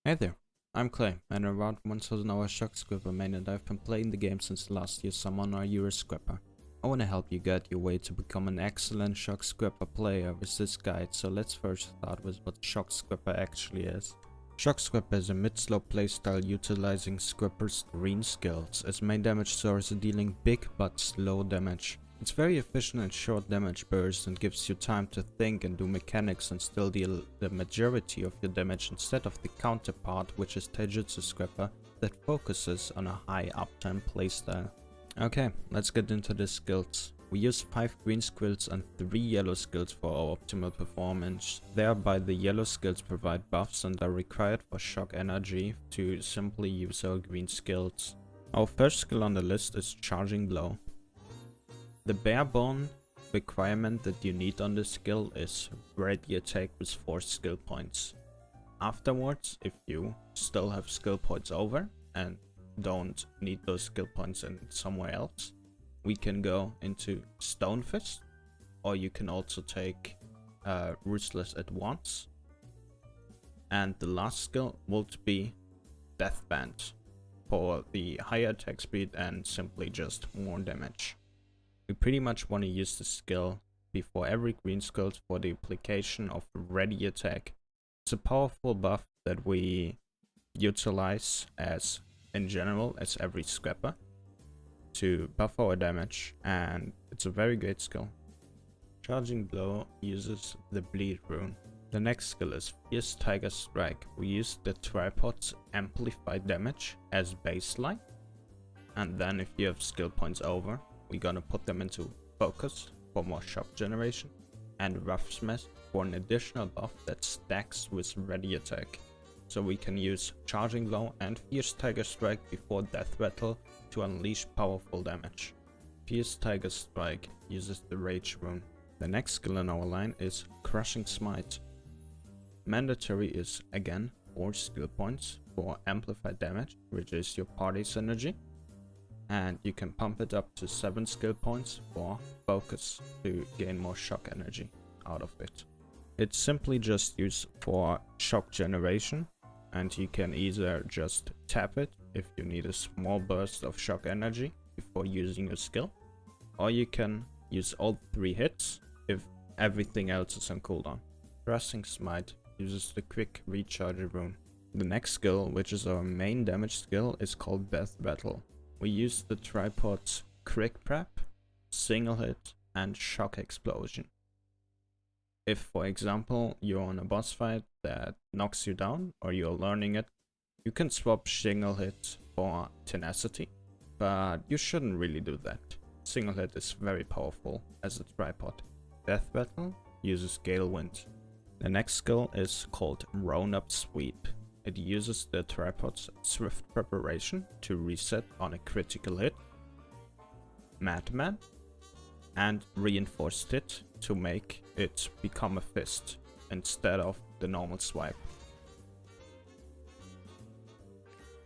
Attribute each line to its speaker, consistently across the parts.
Speaker 1: Hey there, I'm Clay, and around 1000 hours shock scripper main, and I've been playing the game since last year's summer or you're a scripper. I wanna help you get your way to become an excellent shock scripper player with this guide, so let's first start with what shock scripper actually is. Shock scripper is a mid-slow playstyle utilizing scripper's green skills as main damage source, dealing big but slow damage. It's very efficient and short damage bursts and gives you time to think and do mechanics and still deal the majority of your damage instead of the counterpart, which is Taijutsu Scripper, that focuses on a high uptime playstyle. Okay, let's get into the skills. We use 5 green skills and 3 yellow skills for our optimal performance. Thereby the yellow skills provide buffs and are required for shock energy to simply use our green skills. Our first skill on the list is Charging Blow. The bare bone requirement that you need on this skill is ready attack with 4 skill points. Afterwards, if you still have skill points over and don't need those skill points in somewhere else, we can go into Stone Fist, or you can also take Ruthless at once. And the last skill would be Death Band for the higher attack speed and simply just more damage. We pretty much want to use the skill before every green skill for the application of ready attack. It's a powerful buff that we utilize as in general as every scrapper to buff our damage, and it's a very great skill. Charging Blow uses the bleed rune. The next skill is Fierce Tiger Strike. We use the tripod's amplified damage as baseline, and then if you have skill points over, we're gonna put them into Focus for more shock generation and Rough Smash for an additional buff that stacks with ready attack. So we can use Charging Blow and Fierce Tiger Strike before Death Rattle to unleash powerful damage. Fierce Tiger Strike uses the Rage rune. The next skill in our line is Crushing Smite. Mandatory is again 4 skill points for amplified damage, which is your party's energy. And you can pump it up to 7 skill points for Focus to gain more shock energy out of it. It's simply just used for shock generation, and you can either just tap it if you need a small burst of shock energy before using your skill, or you can use all 3 hits if everything else is on cooldown. Crushing Smite uses the quick recharge rune. The next skill, which is our main damage skill, is called Death Battle. We use the tripod's Quick Prep, Single Hit, and Shock Explosion. If, for example, you're on a boss fight that knocks you down, or you're learning it, you can swap Single Hit for Tenacity, but you shouldn't really do that. Single Hit is very powerful as a tripod. Death Battle uses Gale Wind. The next skill is called Round-Up Sweep. It uses the tripod's Swift Preparation to reset on a critical hit, Madman, and Reinforced Hit to make it become a fist instead of the normal swipe.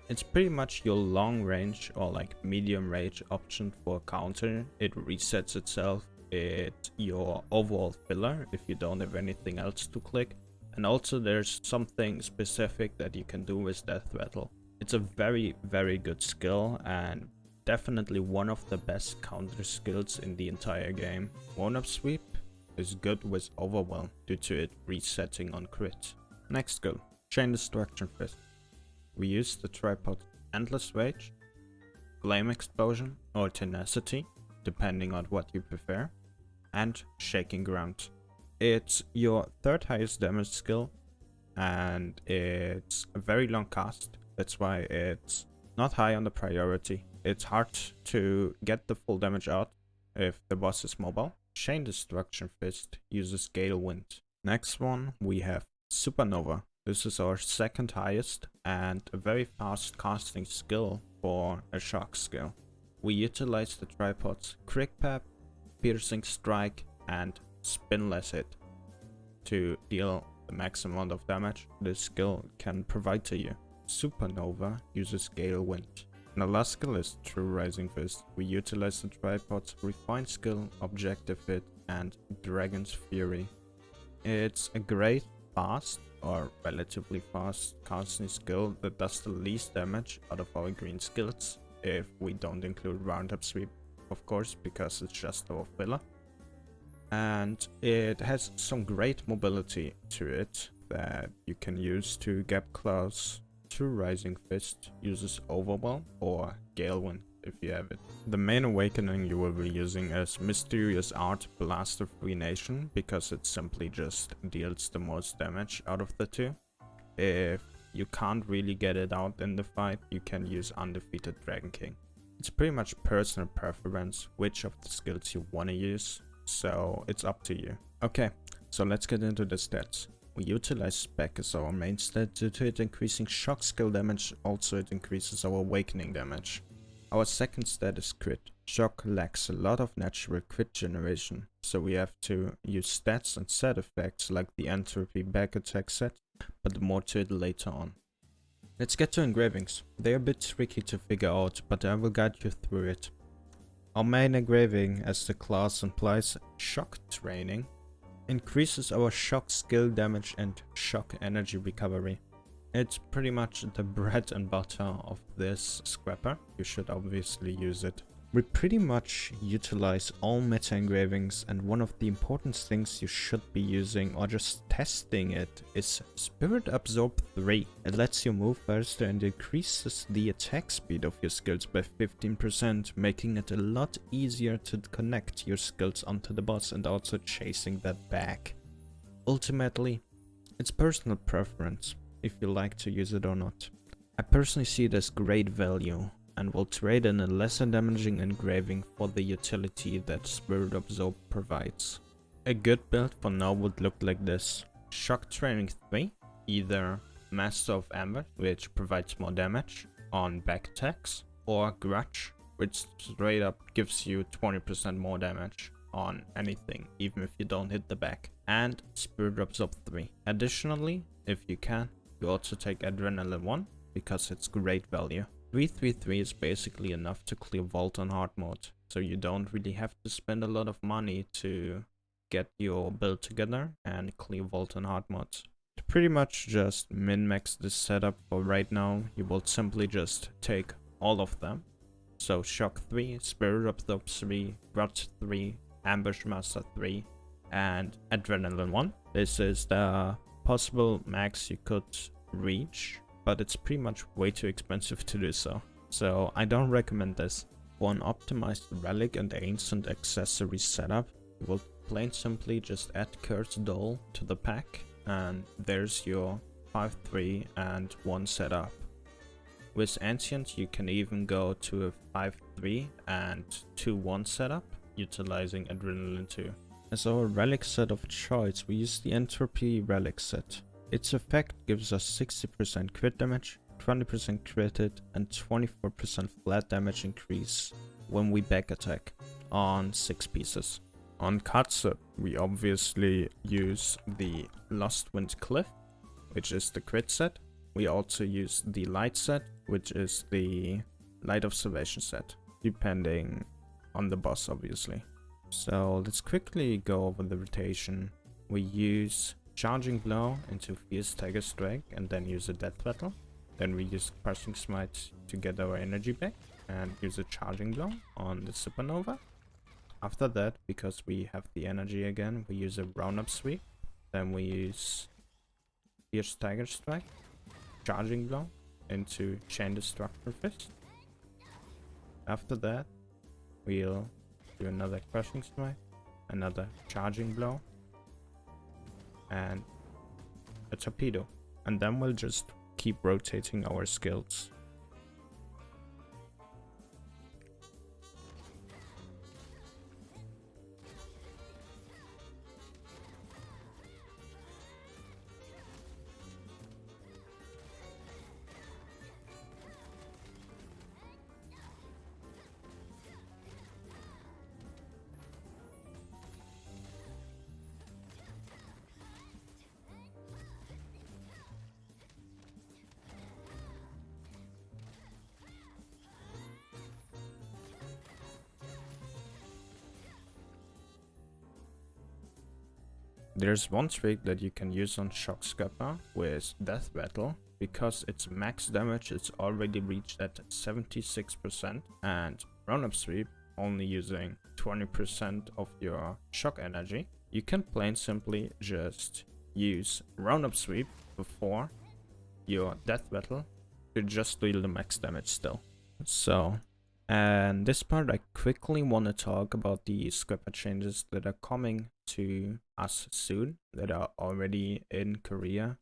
Speaker 1: It's pretty much your long range or like medium range option for counter. It resets itself. It's your overall filler if you don't have anything else to click. And also there's something specific that you can do with Death Rattle. It's a very, very good skill and definitely one of the best counter skills in the entire game. One-up sweep is good with Overwhelm due to it resetting on crit. Next skill, Chain Destruction Fist. We use the tripod Endless Rage, Flame Explosion or Tenacity, depending on what you prefer, and Shaking Ground. It's your 3rd highest damage skill, and it's a very long cast. That's why it's not high on the priority. It's hard to get the full damage out if the boss is mobile. Chain Destruction Fist uses Gale Wind. Next one, we have Supernova. This is our 2nd highest and a very fast casting skill for a shock skill. We utilize the tripod's Quick Pep, Piercing Strike, and Spinless Hit to deal the maximum amount of damage this skill can provide to you. Supernova uses Gale Wind. And the last skill is True Rising Fist. We utilize the tripod's Refined Skill, Objective Hit, and Dragon's Fury. It's a great, fast, or relatively fast casting skill that does the least damage out of our green skills, if we don't include roundup sweep, of course, because it's just our filler. And it has some great mobility to it that you can use to gap close to Rising Fist, uses Overwhelm or Galewind if you have it. The main awakening you will be using is Mysterious Art Blast of Ruination, because it simply just deals the most damage out of the two. If you can't really get it out in the fight, you can use Undefeated Dragon King. It's pretty much personal preference which of the skills you want to use, so it's up to you. Okay, so let's get into the stats. We utilize Spec as our main stat due to it increasing shock skill damage, also it increases our awakening damage. Our second stat is Crit. Shock lacks a lot of natural crit generation, so we have to use stats and set effects like the Entropy back attack set, but more to it later on. Let's get to engravings. They are a bit tricky to figure out, but I will guide you through it. Our main engraving, as the class implies, Shock Training, increases our shock skill damage and shock energy recovery. It's pretty much the bread and butter of this scrapper. You should obviously use it. We pretty much utilize all meta engravings, and one of the important things you should be using or just testing it is Spirit Absorb 3. It lets you move faster and increases the attack speed of your skills by 15%, making it a lot easier to connect your skills onto the boss and also chasing that back. Ultimately, it's personal preference if you like to use it or not. I personally see it as great value and will trade in a lesser damaging engraving for the utility that Spirit Absorb provides. A good build for now would look like this. Shock Training 3, either Master of Amber, which provides more damage on back attacks, or Grudge, which straight up gives you 20% more damage on anything, even if you don't hit the back, and Spirit Absorb 3. Additionally, if you can, you also take Adrenaline 1, because it's great value. 333 is basically enough to clear Vault on hard mode, so you don't really have to spend a lot of money to get your build together and clear Vault on hard mode. To pretty much just min-max this setup for right now, you will simply just take all of them. So Shock 3, Spirit Absorb 3, Grudge 3, Ambush Master 3, and Adrenaline 1. This is the possible max you could reach, but it's pretty much way too expensive to do so. So I don't recommend this. For an optimized relic and ancient accessory setup, you will plain simply just add Cursed Doll to the pack, and there's your 5-3 and 1 setup. With Ancient you can even go to a 5-3 and 2-1 setup, utilizing Adrenaline 2. As our relic set of choice, we use the Entropy relic set. Its effect gives us 60% crit damage, 20% critted, and 24% flat damage increase when we back attack on 6 pieces. On Katsu, we obviously use the Lost Wind Cliff, which is the crit set. We also use the Light set, which is the Light Observation set, depending on the boss obviously. So let's quickly go over the rotation. We use Charging Blow into Fierce Stagger Strike and then use a Death Rattle. Then we use Crushing Smite to get our energy back and use a Charging Blow on the Supernova. After that, because we have the energy again, we use a Roundup Sweep. Then we use Fierce Stagger Strike, Charging Blow into Chain Destructor Fist. After that, we'll do another Crushing Smite, another Charging Blow, and a Torpedo. And then we'll just keep rotating our skills. There's one trick that you can use on Shock Scupper with Death Rattle. Because its max damage is already reached at 76% and Roundup Sweep only using 20% of your shock energy, you can plain simply just use Roundup Sweep before your Death Rattle to just deal the max damage still. So, and this part I quickly want to talk about the Scrapper changes that are coming to us soon, that are already in Korea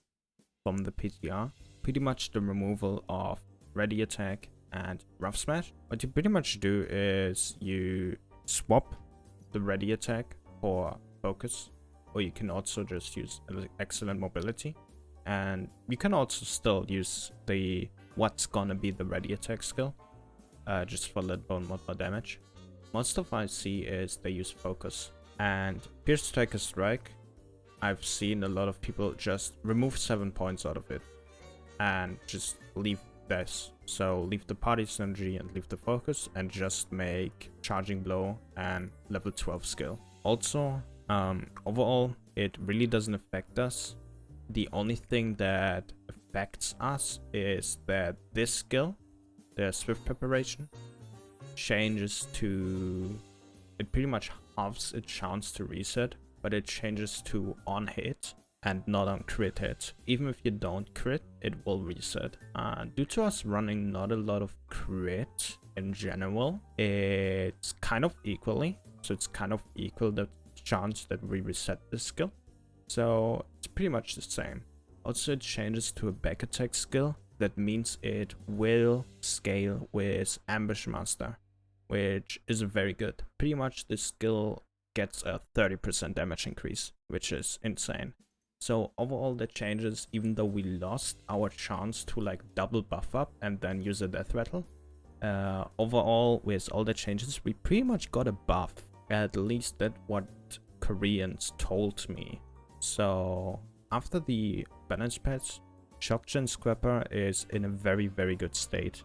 Speaker 1: from the PTR. Pretty much the removal of Ready Attack and Rough Smash. What you pretty much do is you swap the Ready Attack for Focus, or you can also just use Excellent Mobility. And you can also still use the what's gonna be the Ready Attack skill, just for a little bit more damage. Most of I see is they use Focus. And Pierce Striker Strike, I've seen a lot of people just remove 7 points out of it and just leave this. So leave the party synergy and leave the focus and just make Charging Blow and level 12 skill. Also, overall, it really doesn't affect us. The only thing that affects us is that this skill, the Swift Preparation, changes to... It pretty much halves its chance to reset, but it changes to on hit and not on crit hit. Even if you don't crit, it will reset. Due to us running not a lot of crit in general, it's kind of equally. So it's kind of equal the chance that we reset this skill. So it's pretty much the same. Also, it changes to a back attack skill. That means it will scale with Ambush Master, which is very good. Pretty much this skill gets a 30% damage increase, which is insane. So overall that changes, even though we lost our chance to like double buff up and then use a Death Rattle. Overall, with all the changes, we pretty much got a buff. At least that's what Koreans told me. So after the balance patch, Shockgen Scrapper is in a very, very good state.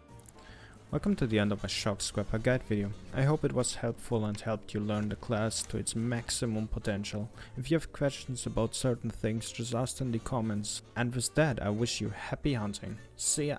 Speaker 1: Welcome to the end of my Shock Scrapper guide video. I hope it was helpful and helped you learn the class to its maximum potential. If you have questions about certain things, just ask in the comments. And with that, I wish you happy hunting. See ya!